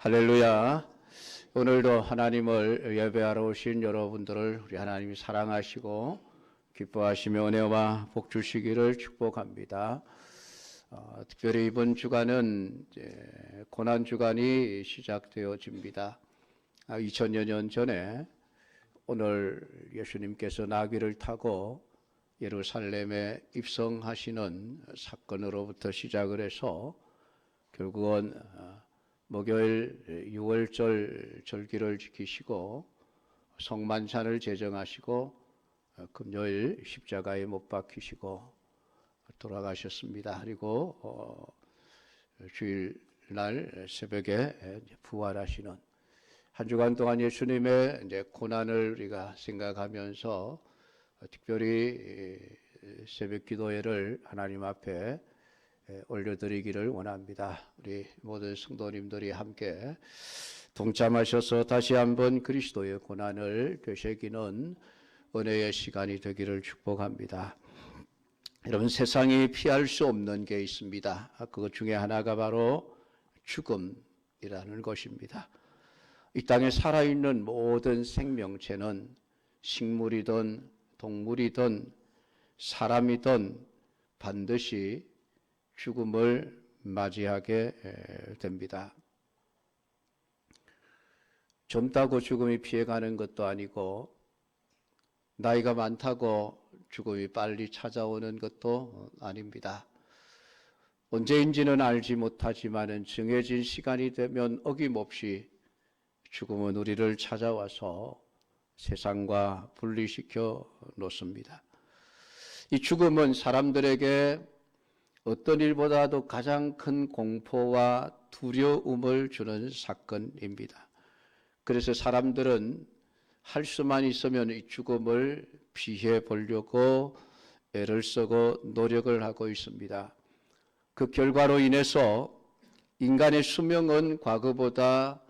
할렐루야. 오늘도 하나님을 예배하러 오신 여러분들을 우리 하나님이 사랑하시고 기뻐하시며 은혜와 복 주시기를 축복합니다. 특별히 이번 주간은 고난 주간이 시작되어집니다. 2000여 년 전에 오늘 예수님께서 나귀를 타고 예루살렘에 입성하시는 사건으로부터 시작을 해서 결국은 목요일 6월절 절기를 지키시고 성만찬을 제정하시고 금요일 십자가에 못 박히시고 돌아가셨습니다. 그리고 주일날 새벽에 부활하시는 한 주간 동안 예수님의 이제 고난을 우리가 생각하면서 특별히 새벽 기도회를 하나님 앞에 올려드리기를 원합니다. 우리 모든 성도님들이 함께 동참하셔서 다시 한번 그리스도의 고난을 되새기는 은혜의 시간이 되기를 축복합니다. 여러분, 세상이 피할 수 없는 게 있습니다. 그것 중에 하나가 바로 죽음이라는 것입니다. 이 땅에 살아있는 모든 생명체는 식물이든 동물이든 사람이든 반드시 죽음을 맞이하게 됩니다. 젊다고 죽음이 피해가는 것도 아니고 나이가 많다고 죽음이 빨리 찾아오는 것도 아닙니다. 언제인지는 알지 못하지만 정해진 시간이 되면 어김없이 죽음은 우리를 찾아와서 세상과 분리시켜 놓습니다. 이 죽음은 사람들에게 어떤 일보다도 가장 큰 공포와 두려움을 주는 사건입니다. 그래서 사람들은 할 수만 있으면 이 죽음을 피해 보려고 애를 쓰고 노력을 하고 있습니다. 그 결과로 인해서 인간의 수명은 과거보다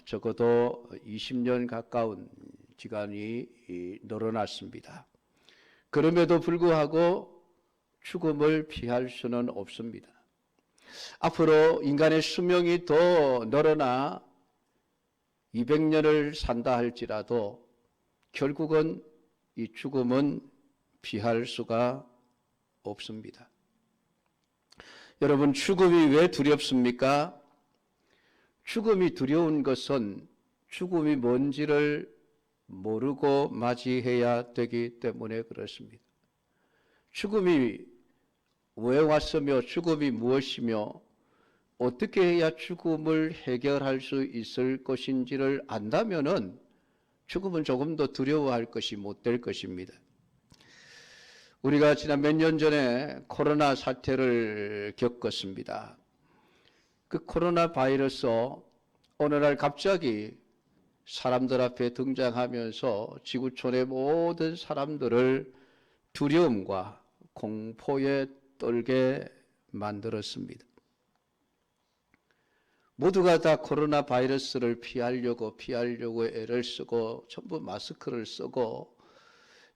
적어도 20년 가까운 기간이 늘어났습니다. 그럼에도 불구하고 죽음을 피할 수는 없습니다. 앞으로 인간의 수명이 더 늘어나 200년을 산다 할지라도 결국은 이 죽음은 피할 수가 없습니다. 여러분, 죽음이 왜 두렵습니까? 죽음이 두려운 것은 죽음이 뭔지를 모르고 맞이해야 되기 때문에 그렇습니다. 죽음이 왜 왔으며 죽음이 무엇이며 어떻게 해야 죽음을 해결할 수 있을 것인지를 안다면은 죽음은 조금 더 두려워할 것이 못 될 것입니다. 우리가 지난 몇 년 전에 코로나 사태를 겪었습니다. 그 코로나 바이러스 어느 날 갑자기 사람들 앞에 등장하면서 지구촌의 모든 사람들을 두려움과 공포에 떨게 만들었습니다. 모두가 다 코로나 바이러스를 피하려고 애를 쓰고 전부 마스크를 쓰고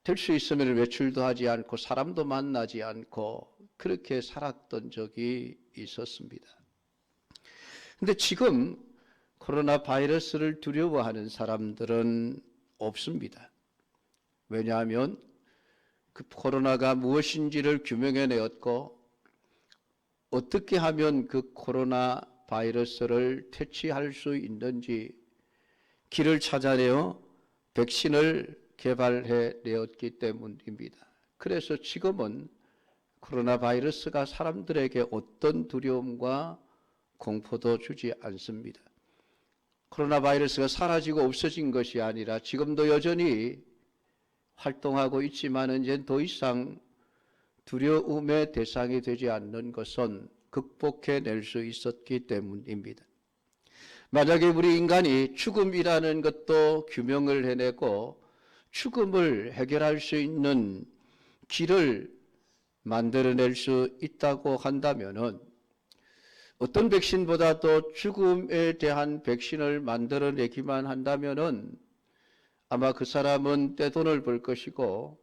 될 수 있으면 외출도 하지 않고 사람도 만나지 않고 그렇게 살았던 적이 있었습니다. 그런데 지금 코로나 바이러스를 두려워하는 사람들은 없습니다. 왜냐하면 그 코로나가 무엇인지를 규명해내었고 어떻게 하면 그 코로나 바이러스를 퇴치할 수 있는지 길을 찾아내어 백신을 개발해내었기 때문입니다. 그래서 지금은 코로나 바이러스가 사람들에게 어떤 두려움과 공포도 주지 않습니다. 코로나 바이러스가 사라지고 없어진 것이 아니라 지금도 여전히 활동하고 있지만 이제 더 이상 두려움의 대상이 되지 않는 것은 극복해낼 수 있었기 때문입니다. 만약에 우리 인간이 죽음이라는 것도 규명을 해내고 죽음을 해결할 수 있는 길을 만들어낼 수 있다고 한다면은 어떤 백신보다도 죽음에 대한 백신을 만들어내기만 한다면은 아마 그 사람은 떼돈을 벌 것이고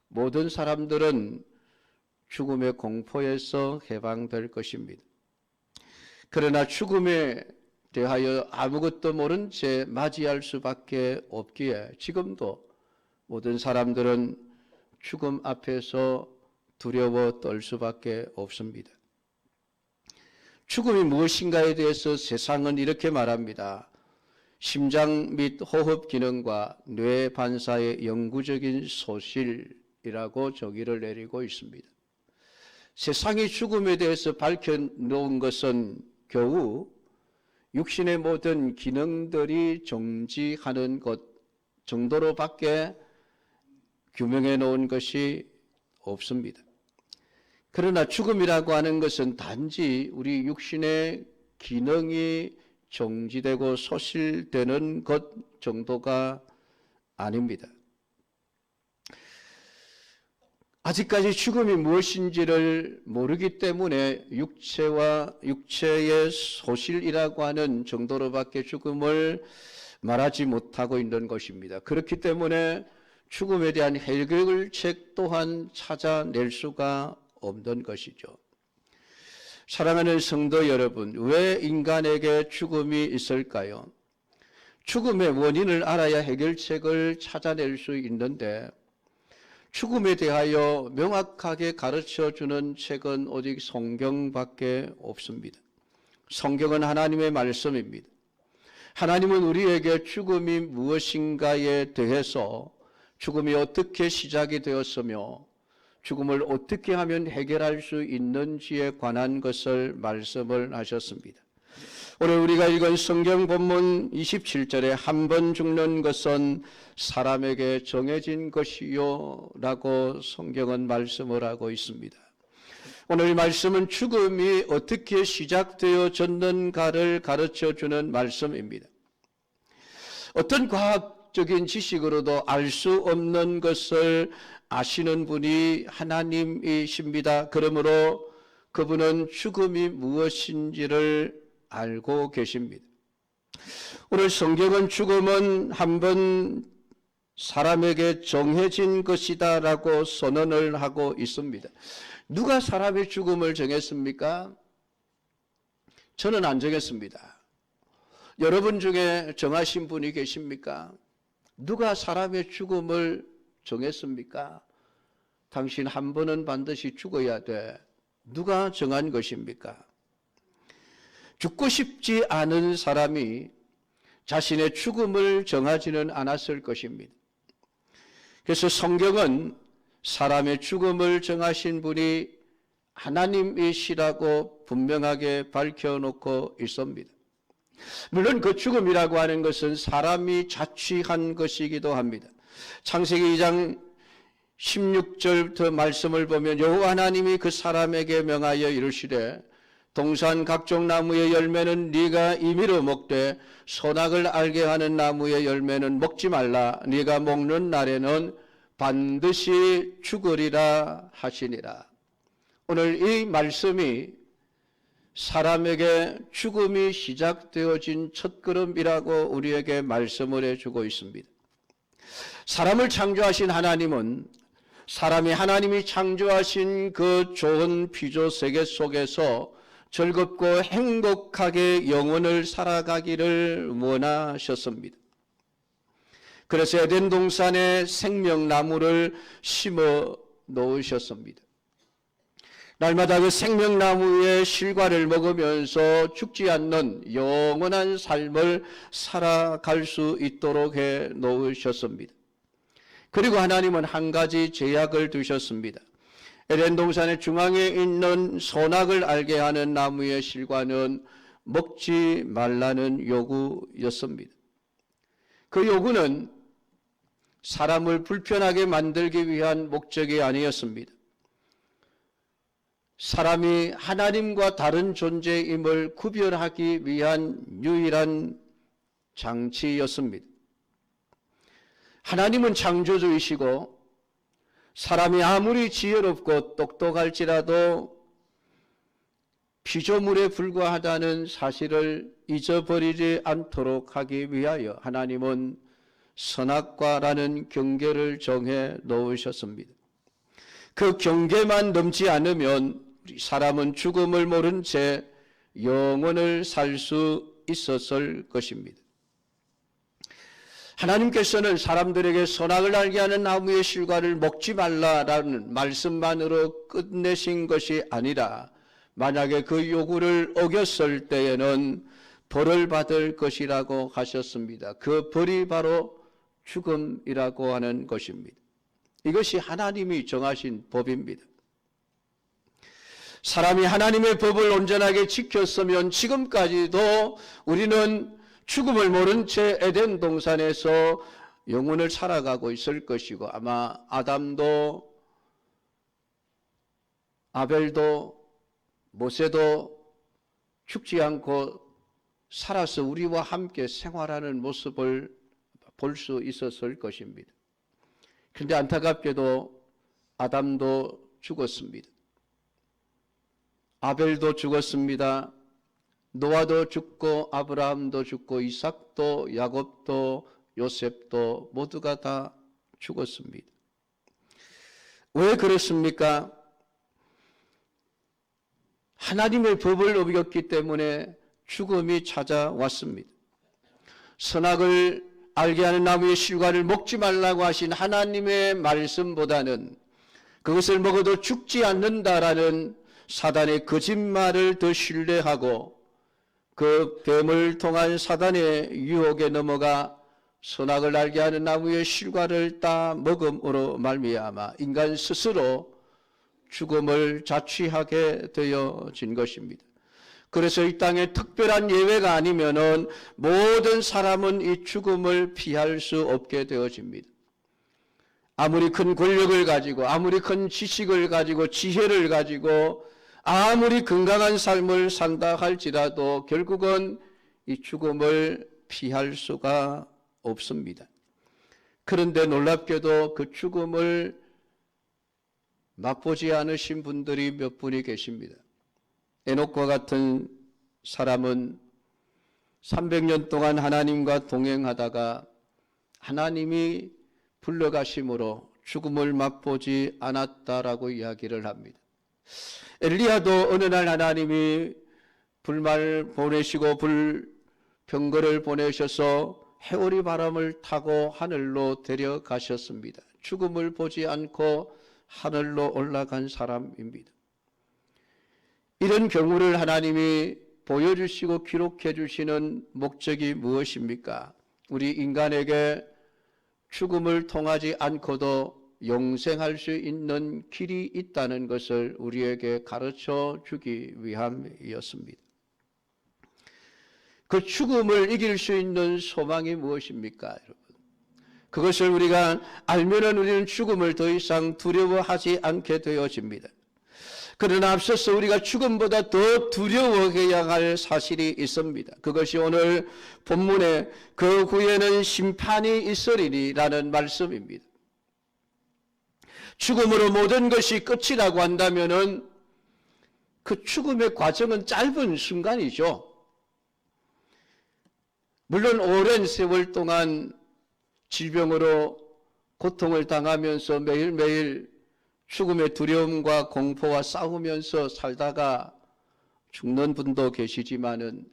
모든 사람들은 죽음의 공포에서 해방될 것입니다. 그러나 죽음의 대하여 아무것도 모른 채 맞이할 수밖에 없기에 지금도 모든 사람들은 죽음 앞에서 두려워 떨 수밖에 없습니다. 죽음이 무엇인가에 대해서 세상은 이렇게 말합니다. 심장 및 호흡 기능과 뇌 반사의 영구적인 소실이라고 정의를 내리고 있습니다. 세상이 죽음에 대해서 밝혀놓은 것은 겨우 육신의 모든 기능들이 정지하는 것 정도로밖에 규명해 놓은 것이 없습니다. 그러나 죽음이라고 하는 것은 단지 우리 육신의 기능이 정지되고 소실되는 것 정도가 아닙니다. 아직까지 죽음이 무엇인지를 모르기 때문에 육체의 소실이라고 하는 정도로밖에 죽음을 말하지 못하고 있는 것입니다. 그렇기 때문에 죽음에 대한 해결책 또한 찾아낼 수가 없는 것이죠. 사랑하는 성도 여러분, 왜 인간에게 죽음이 있을까요? 죽음의 원인을 알아야 해결책을 찾아낼 수 있는데 죽음에 대하여 명확하게 가르쳐주는 책은 오직 성경밖에 없습니다. 성경은 하나님의 말씀입니다. 하나님은 우리에게 죽음이 무엇인가에 대해서 죽음이 어떻게 시작이 되었으며 죽음을 어떻게 하면 해결할 수 있는지에 관한 것을 말씀을 하셨습니다. 오늘 우리가 읽은 성경 본문 27절에 한 번 죽는 것은 사람에게 정해진 것이요 라고 성경은 말씀을 하고 있습니다. 오늘 말씀은 죽음이 어떻게 시작되어졌는가를 가르쳐주는 말씀입니다. 어떤 과학적인 지식으로도 알 수 없는 것을 아시는 분이 하나님이십니다. 그러므로 그분은 죽음이 무엇인지를 알고 계십니다. 오늘 성경은 죽음은 한번 사람에게 정해진 것이다 라고 선언을 하고 있습니다. 누가 사람의 죽음을 정했습니까? 저는 안 정했습니다. 여러분 중에 정하신 분이 계십니까? 누가 사람의 죽음을 정했습니까? 당신 한 번은 반드시 죽어야 돼. 누가 정한 것입니까? 죽고 싶지 않은 사람이 자신의 죽음을 정하지는 않았을 것입니다. 그래서 성경은 사람의 죽음을 정하신 분이 하나님이시라고 분명하게 밝혀놓고 있습니다. 물론 그 죽음이라고 하는 것은 사람이 자취한 것이기도 합니다. 창세기 2장 16절부터 말씀을 보면 여호와 하나님이 그 사람에게 명하여 이르시되 동산 각종 나무의 열매는 네가 임의로 먹되 선악을 알게 하는 나무의 열매는 먹지 말라. 네가 먹는 날에는 반드시 죽으리라 하시니라. 오늘 이 말씀이 사람에게 죽음이 시작되어진 첫걸음이라고 우리에게 말씀을 해주고 있습니다. 사람을 창조하신 하나님은 사람이 하나님이 창조하신 그 좋은 피조 세계 속에서 즐겁고 행복하게 영혼을 살아가기를 원하셨습니다. 그래서 에덴 동산에 생명나무를 심어 놓으셨습니다. 날마다 그 생명나무의 실과를 먹으면서 죽지 않는 영원한 삶을 살아갈 수 있도록 해 놓으셨습니다. 그리고 하나님은 한 가지 제약을 두셨습니다. 에덴 동산의 중앙에 있는 선악을 알게 하는 나무의 실과는 먹지 말라는 요구였습니다. 그 요구는 사람을 불편하게 만들기 위한 목적이 아니었습니다. 사람이 하나님과 다른 존재임을 구별하기 위한 유일한 장치였습니다. 하나님은 창조주이시고 사람이 아무리 지혜롭고 똑똑할지라도 피조물에 불과하다는 사실을 잊어버리지 않도록 하기 위하여 하나님은 선악과라는 경계를 정해 놓으셨습니다. 그 경계만 넘지 않으면 사람은 죽음을 모른 채 영원을 살 수 있었을 것입니다. 하나님께서는 사람들에게 선악을 알게 하는 나무의 실과를 먹지 말라라는 말씀만으로 끝내신 것이 아니라 만약에 그 요구를 어겼을 때에는 벌을 받을 것이라고 하셨습니다. 그 벌이 바로 죽음이라고 하는 것입니다. 이것이 하나님이 정하신 법입니다. 사람이 하나님의 법을 온전하게 지켰으면 지금까지도 우리는 죽음을 모른 채 에덴 동산에서 영혼을 살아가고 있을 것이고 아마 아담도 아벨도 모세도 죽지 않고 살아서 우리와 함께 생활하는 모습을 볼 수 있었을 것입니다. 그런데 안타깝게도 아담도 죽었습니다. 아벨도 죽었습니다. 노아도 죽고 아브라함도 죽고 이삭도 야곱도 요셉도 모두가 다 죽었습니다. 왜 그렇습니까? 하나님의 법을 어겼기 때문에 죽음이 찾아왔습니다. 선악을 알게 하는 나무의 실과를 먹지 말라고 하신 하나님의 말씀보다는 그것을 먹어도 죽지 않는다라는 사단의 거짓말을 더 신뢰하고 그 뱀을 통한 사단의 유혹에 넘어가 선악을 알게 하는 나무의 실과를 따 먹음으로 말미암아 인간 스스로 죽음을 자취하게 되어진 것입니다. 그래서 이 땅에 특별한 예외가 아니면은 모든 사람은 이 죽음을 피할 수 없게 되어집니다. 아무리 큰 권력을 가지고 아무리 큰 지식을 가지고 지혜를 가지고 아무리 건강한 삶을 산다 할지라도 결국은 이 죽음을 피할 수가 없습니다. 그런데 놀랍게도 그 죽음을 맛보지 않으신 분들이 몇 분이 계십니다. 에녹과 같은 사람은 300년 동안 하나님과 동행하다가 하나님이 불러가심으로 죽음을 맛보지 않았다라고 이야기를 합니다. 엘리야도 어느 날 하나님이 불말 보내시고 불병거를 보내셔서 해오리 바람을 타고 하늘로 데려가셨습니다. 죽음을 보지 않고 하늘로 올라간 사람입니다. 이런 경우를 하나님이 보여주시고 기록해 주시는 목적이 무엇입니까? 우리 인간에게 죽음을 통하지 않고도 영생할 수 있는 길이 있다는 것을 우리에게 가르쳐 주기 위함이었습니다. 그 죽음을 이길 수 있는 소망이 무엇입니까, 여러분? 그것을 우리가 알면은 우리는 죽음을 더 이상 두려워하지 않게 되어집니다. 그러나 앞서서 우리가 죽음보다 더 두려워해야 할 사실이 있습니다. 그것이 오늘 본문에 그 후에는 심판이 있으리라는 말씀입니다. 죽음으로 모든 것이 끝이라고 한다면은 그 죽음의 과정은 짧은 순간이죠. 물론 오랜 세월 동안 질병으로 고통을 당하면서 매일매일 죽음의 두려움과 공포와 싸우면서 살다가 죽는 분도 계시지만은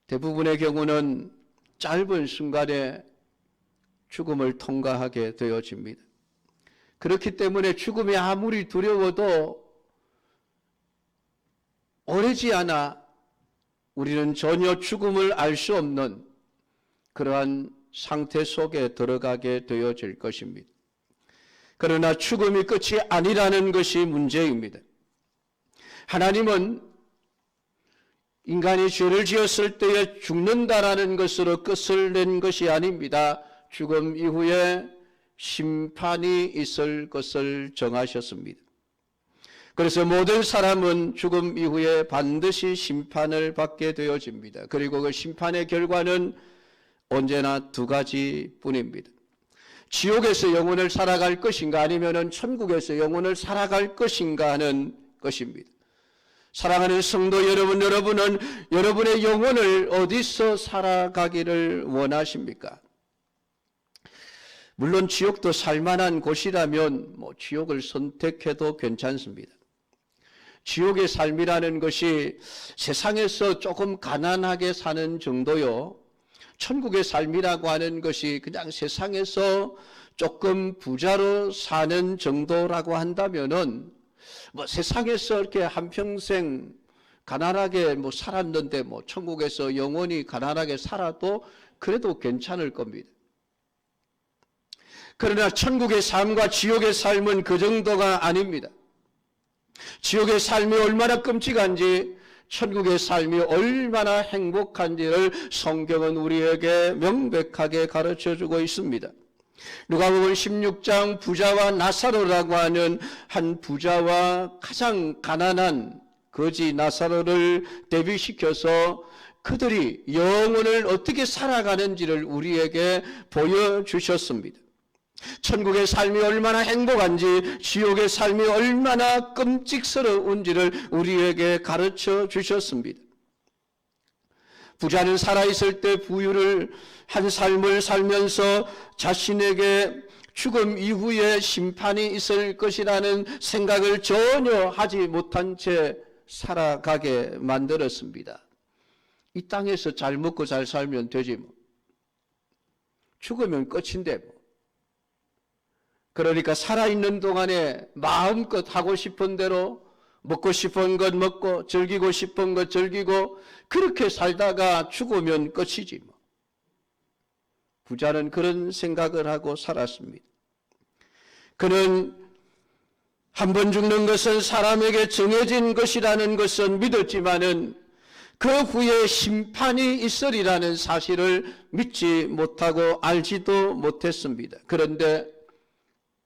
대부분의 경우는 짧은 순간에 죽음을 통과하게 되어집니다. 그렇기 때문에 죽음이 아무리 두려워도 오래지 않아 우리는 전혀 죽음을 알 수 없는 그러한 상태 속에 들어가게 되어질 것입니다. 그러나 죽음이 끝이 아니라는 것이 문제입니다. 하나님은 인간이 죄를 지었을 때에 죽는다라는 것으로 끝을 낸 것이 아닙니다. 죽음 이후에 심판이 있을 것을 정하셨습니다. 그래서 모든 사람은 죽음 이후에 반드시 심판을 받게 되어집니다. 그리고 그 심판의 결과는 언제나 두 가지뿐입니다. 지옥에서 영혼을 살아갈 것인가 아니면은 천국에서 영혼을 살아갈 것인가 하는 것입니다. 사랑하는 성도 여러분, 여러분은 여러분의 영혼을 어디서 살아가기를 원하십니까? 물론 지옥도 살만한 곳이라면 지옥을 선택해도 괜찮습니다. 지옥의 삶이라는 것이 세상에서 조금 가난하게 사는 정도요, 천국의 삶이라고 하는 것이 그냥 세상에서 조금 부자로 사는 정도라고 한다면은 뭐 세상에서 이렇게 한평생 가난하게 뭐 살았는데 뭐 천국에서 영원히 가난하게 살아도 그래도 괜찮을 겁니다. 그러나 천국의 삶과 지옥의 삶은 그 정도가 아닙니다. 지옥의 삶이 얼마나 끔찍한지, 천국의 삶이 얼마나 행복한지를 성경은 우리에게 명백하게 가르쳐주고 있습니다. 누가복음 16장 부자와 나사로라고 하는 한 부자와 가장 가난한 거지 나사로를 대비시켜서 그들이 영혼을 어떻게 살아가는지를 우리에게 보여주셨습니다. 천국의 삶이 얼마나 행복한지, 지옥의 삶이 얼마나 끔찍스러운지를 우리에게 가르쳐 주셨습니다. 부자는 살아있을 때 부유를 한 삶을 살면서 자신에게 죽음 이후에 심판이 있을 것이라는 생각을 전혀 하지 못한 채 살아가게 만들었습니다. 이 땅에서 잘 먹고 잘 살면 되지 뭐. 죽으면 끝인데 뭐. 그러니까 살아있는 동안에 마음껏 하고 싶은 대로 먹고 싶은 것 먹고 즐기고 싶은 것 즐기고 그렇게 살다가 죽으면 끝이지 뭐. 부자는 그런 생각을 하고 살았습니다. 그는 한 번 죽는 것은 사람에게 정해진 것이라는 것은 믿었지만은 그 후에 심판이 있으리라는 사실을 믿지 못하고 알지도 못했습니다. 그런데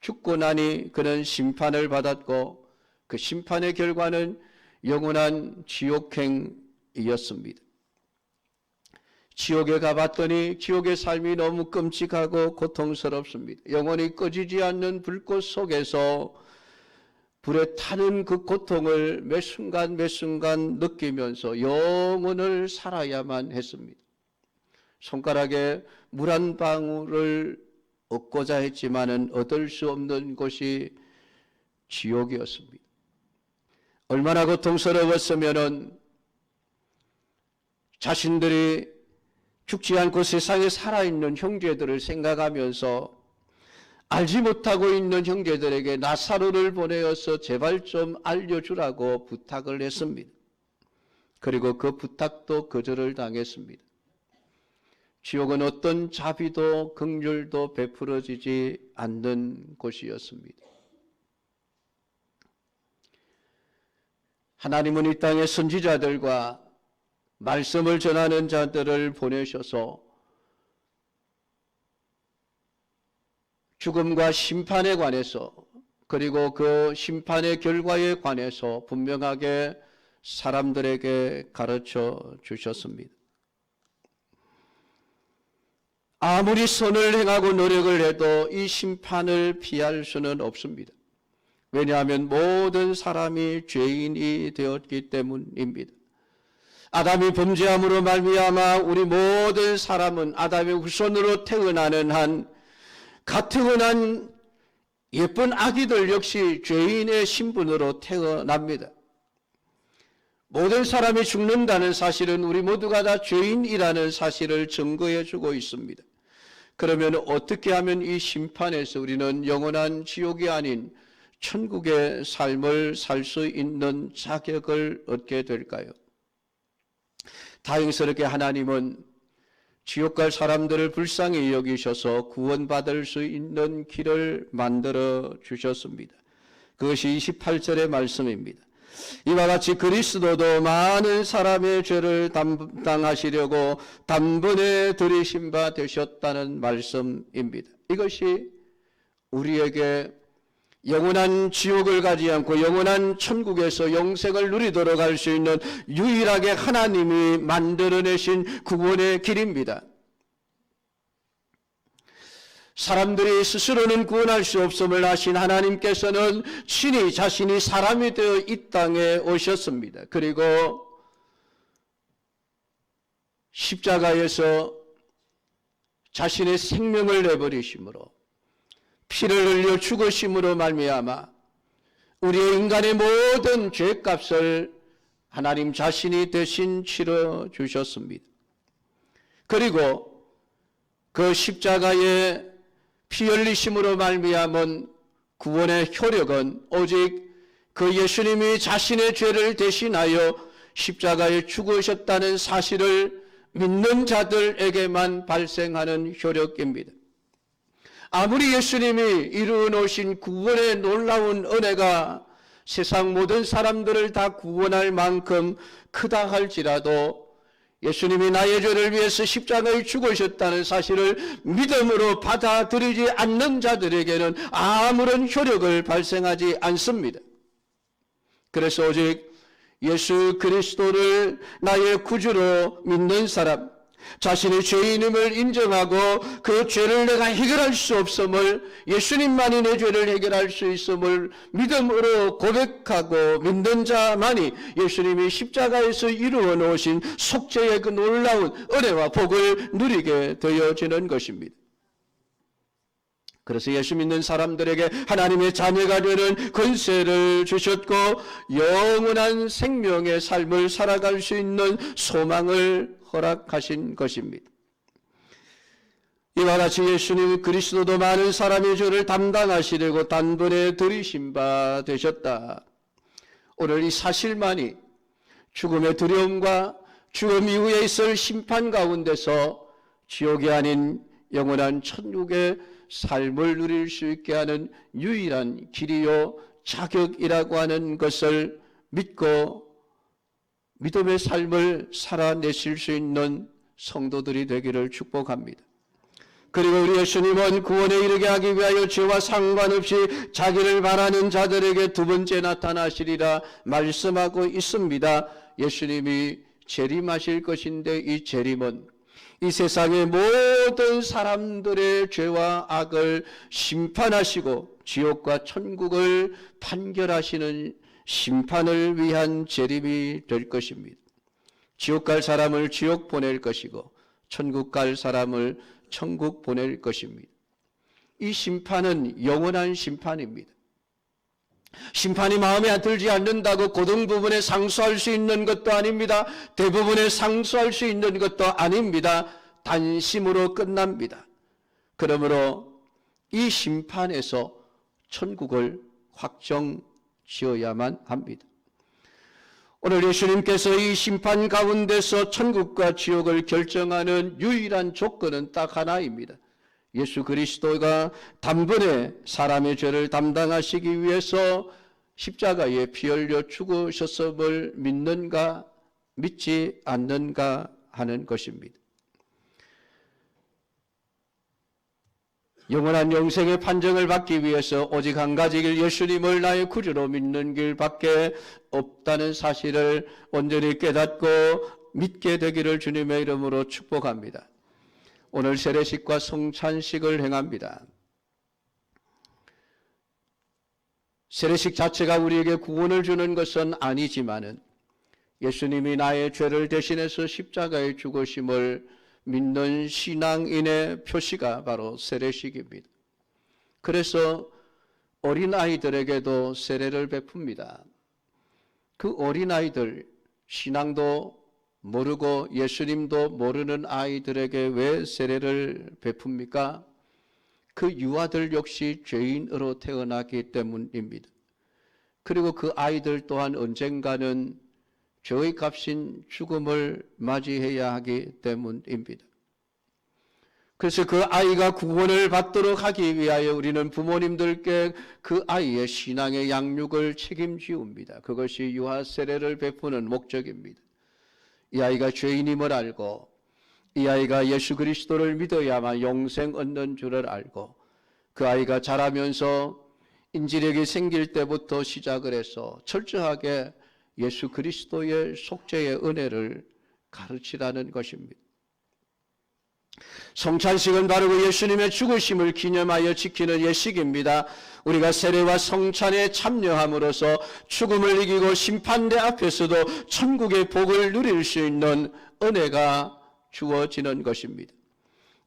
죽고 나니 그는 심판을 받았고 그 심판의 결과는 영원한 지옥행이었습니다. 지옥에 가봤더니 지옥의 삶이 너무 끔찍하고 고통스럽습니다. 영원히 꺼지지 않는 불꽃 속에서 불에 타는 그 고통을 매 순간 매 순간 느끼면서 영원을 살아야만 했습니다. 손가락에 물 한 방울을 얻고자 했지만은 얻을 수 없는 곳이 지옥이었습니다. 얼마나 고통스러웠으면은 자신들이 죽지 않고 세상에 살아있는 형제들을 생각하면서 알지 못하고 있는 형제들에게 나사로를 보내어서 제발 좀 알려주라고 부탁을 했습니다. 그리고 그 부탁도 거절을 당했습니다. 지옥은 어떤 자비도 긍휼도 베풀어지지 않는 곳이었습니다. 하나님은 이 땅에 선지자들과 말씀을 전하는 자들을 보내셔서 죽음과 심판에 관해서 그리고 그 심판의 결과에 관해서 분명하게 사람들에게 가르쳐 주셨습니다. 아무리 선을 행하고 노력을 해도 이 심판을 피할 수는 없습니다. 왜냐하면 모든 사람이 죄인이 되었기 때문입니다. 아담이 범죄함으로 말미암아 우리 모든 사람은 아담의 후손으로 태어나는 한 가택한 예쁜 아기들 역시 죄인의 신분으로 태어납니다. 모든 사람이 죽는다는 사실은 우리 모두가 다 죄인이라는 사실을 증거해 주고 있습니다. 그러면 어떻게 하면 이 심판에서 우리는 영원한 지옥이 아닌 천국의 삶을 살 수 있는 자격을 얻게 될까요? 다행스럽게 하나님은 지옥 갈 사람들을 불쌍히 여기셔서 구원받을 수 있는 길을 만들어 주셨습니다. 그것이 28절의 말씀입니다. 이와 같이 그리스도도 많은 사람의 죄를 담당하시려고 단번에 들이신 바 되셨다는 말씀입니다. 이것이 우리에게 영원한 지옥을 가지 않고 영원한 천국에서 영생을 누리도록 할 수 있는 유일하게 하나님이 만들어내신 구원의 길입니다. 사람들이 스스로는 구원할 수 없음을 아신 하나님께서는 친히 자신이 사람이 되어 이 땅에 오셨습니다. 그리고 십자가에서 자신의 생명을 내버리심으로 피를 흘려 죽으심으로 말미암아 우리의 인간의 모든 죄값을 하나님 자신이 대신 치러 주셨습니다. 그리고 그 십자가의 피 흘리심으로 말미암은 구원의 효력은 오직 그 예수님이 자신의 죄를 대신하여 십자가에 죽으셨다는 사실을 믿는 자들에게만 발생하는 효력입니다. 아무리 예수님이 이루어 놓으신 구원의 놀라운 은혜가 세상 모든 사람들을 다 구원할 만큼 크다 할지라도 예수님이 나의 죄를 위해서 십자가에 죽으셨다는 사실을 믿음으로 받아들이지 않는 자들에게는 아무런 효력을 발생하지 않습니다. 그래서 오직 예수 그리스도를 나의 구주로 믿는 사람, 자신의 죄인임을 인정하고 그 죄를 내가 해결할 수 없음을, 예수님만이 내 죄를 해결할 수 있음을 믿음으로 고백하고 믿는 자만이 예수님이 십자가에서 이루어 놓으신 속죄의 그 놀라운 은혜와 복을 누리게 되어지는 것입니다. 그래서 예수 믿는 사람들에게 하나님의 자녀가 되는 권세를 주셨고 영원한 생명의 삶을 살아갈 수 있는 소망을 허락하신 것입니다. 이와 같이 예수님 그리스도도 많은 사람의 죄를 담당하시려고 단번에 들이신 바 되셨다. 오늘 이 사실만이 죽음의 두려움과 죽음 이후에 있을 심판 가운데서 지옥이 아닌 영원한 천국의 삶을 누릴 수 있게 하는 유일한 길이요 자격이라고 하는 것을 믿고 믿음의 삶을 살아내실 수 있는 성도들이 되기를 축복합니다. 그리고 우리 예수님은 구원에 이르게 하기 위하여 죄와 상관없이 자기를 바라는 자들에게 두 번째 나타나시리라 말씀하고 있습니다. 예수님이 재림하실 것인데 이 재림은 이 세상의 모든 사람들의 죄와 악을 심판하시고 지옥과 천국을 판결하시는 심판을 위한 재림이 될 것입니다. 지옥 갈 사람을 지옥 보낼 것이고 천국 갈 사람을 천국 보낼 것입니다. 이 심판은 영원한 심판입니다. 심판이 마음에 들지 않는다고 고등 부분에 상수할 수 있는 것도 아닙니다. 대부분에 상수할 수 있는 것도 아닙니다. 단심으로 끝납니다. 그러므로 이 심판에서 천국을 확정 지어야만 합니다. 오늘 예수님께서 이 심판 가운데서 천국과 지옥을 결정하는 유일한 조건은 딱 하나입니다. 예수 그리스도가 단번에 사람의 죄를 담당하시기 위해서 십자가에 피 흘려 죽으셨음을 믿는가 믿지 않는가 하는 것입니다. 영원한 영생의 판정을 받기 위해서 오직 한 가지 길, 예수님을 나의 구주로 믿는 길밖에 없다는 사실을 온전히 깨닫고 믿게 되기를 주님의 이름으로 축복합니다. 오늘 세례식과 성찬식을 행합니다. 세례식 자체가 우리에게 구원을 주는 것은 아니지만은 예수님이 나의 죄를 대신해서 십자가에 죽으심을 믿는 신앙인의 표시가 바로 세례식입니다. 그래서 어린아이들에게도 세례를 베풉니다. 그 어린아이들, 신앙도 모르고 예수님도 모르는 아이들에게 왜 세례를 베풉니까? 그 유아들 역시 죄인으로 태어나기 때문입니다. 그리고 그 아이들 또한 언젠가는 죄의 값인 죽음을 맞이해야 하기 때문입니다. 그래서 그 아이가 구원을 받도록 하기 위하여 우리는 부모님들께 그 아이의 신앙의 양육을 책임지옵니다. 그것이 유아 세례를 베푸는 목적입니다. 이 아이가 죄인임을 알고 이 아이가 예수 그리스도를 믿어야만 영생 얻는 줄을 알고 그 아이가 자라면서 인지력이 생길 때부터 시작을 해서 철저하게 예수 그리스도의 속죄의 은혜를 가르치라는 것입니다. 성찬식은 바로 그 예수님의 죽으심을 기념하여 지키는 예식입니다. 우리가 세례와 성찬에 참여함으로써 죽음을 이기고 심판대 앞에서도 천국의 복을 누릴 수 있는 은혜가 주어지는 것입니다.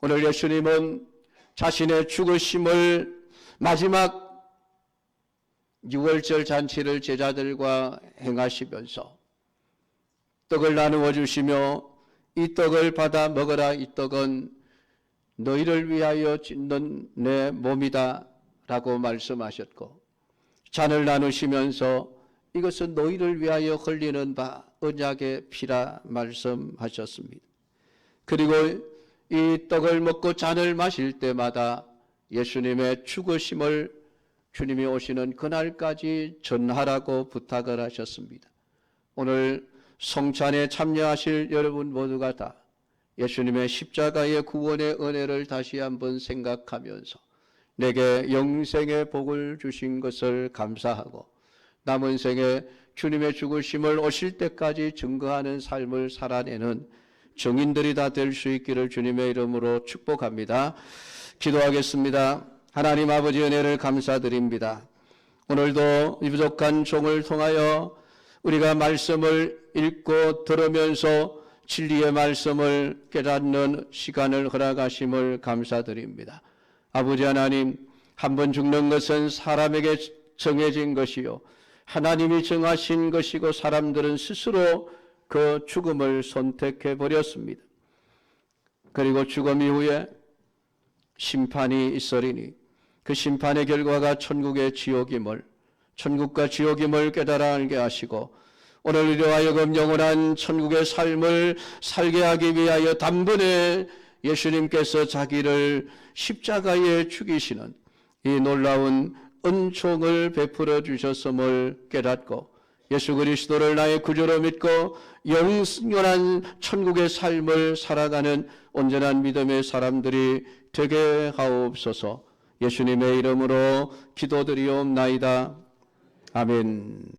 오늘 예수님은 자신의 죽으심을 마지막 6월절 잔치를 제자들과 행하시면서 떡을 나누어 주시며 이 떡을 받아 먹어라. 이 떡은 너희를 위하여 짓는 내 몸이다 라고 말씀하셨고, 잔을 나누시면서 이것은 너희를 위하여 흘리는 바 언약의 피라 말씀하셨습니다. 그리고 이 떡을 먹고 잔을 마실 때마다 예수님의 죽으심을 주님이 오시는 그날까지 전하라고 부탁을 하셨습니다. 오늘 성찬에 참여하실 여러분 모두가 다 예수님의 십자가의 구원의 은혜를 다시 한번 생각하면서 내게 영생의 복을 주신 것을 감사하고 남은 생에 주님의 죽으심을 오실 때까지 증거하는 삶을 살아내는 증인들이 다 될 수 있기를 주님의 이름으로 축복합니다. 기도하겠습니다. 하나님 아버지 은혜를 감사드립니다. 오늘도 이 부족한 종을 통하여 우리가 말씀을 읽고 들으면서 진리의 말씀을 깨닫는 시간을 허락하심을 감사드립니다. 아버지 하나님, 한 번 죽는 것은 사람에게 정해진 것이요 하나님이 정하신 것이고 사람들은 스스로 그 죽음을 선택해 버렸습니다. 그리고 죽음 이후에 심판이 있으리니 그 심판의 결과가 천국의 지옥임을, 천국과 지옥임을 깨달아 알게 하시고 오늘 이로 하여금 영원한 천국의 삶을 살게 하기 위하여 단번에 예수님께서 자기를 십자가에 죽이시는 이 놀라운 은총을 베풀어 주셨음을 깨닫고 예수 그리스도를 나의 구주로 믿고 영원한 천국의 삶을 살아가는 온전한 믿음의 사람들이 되게 하옵소서. 예수님의 이름으로 기도드리옵나이다. 아멘.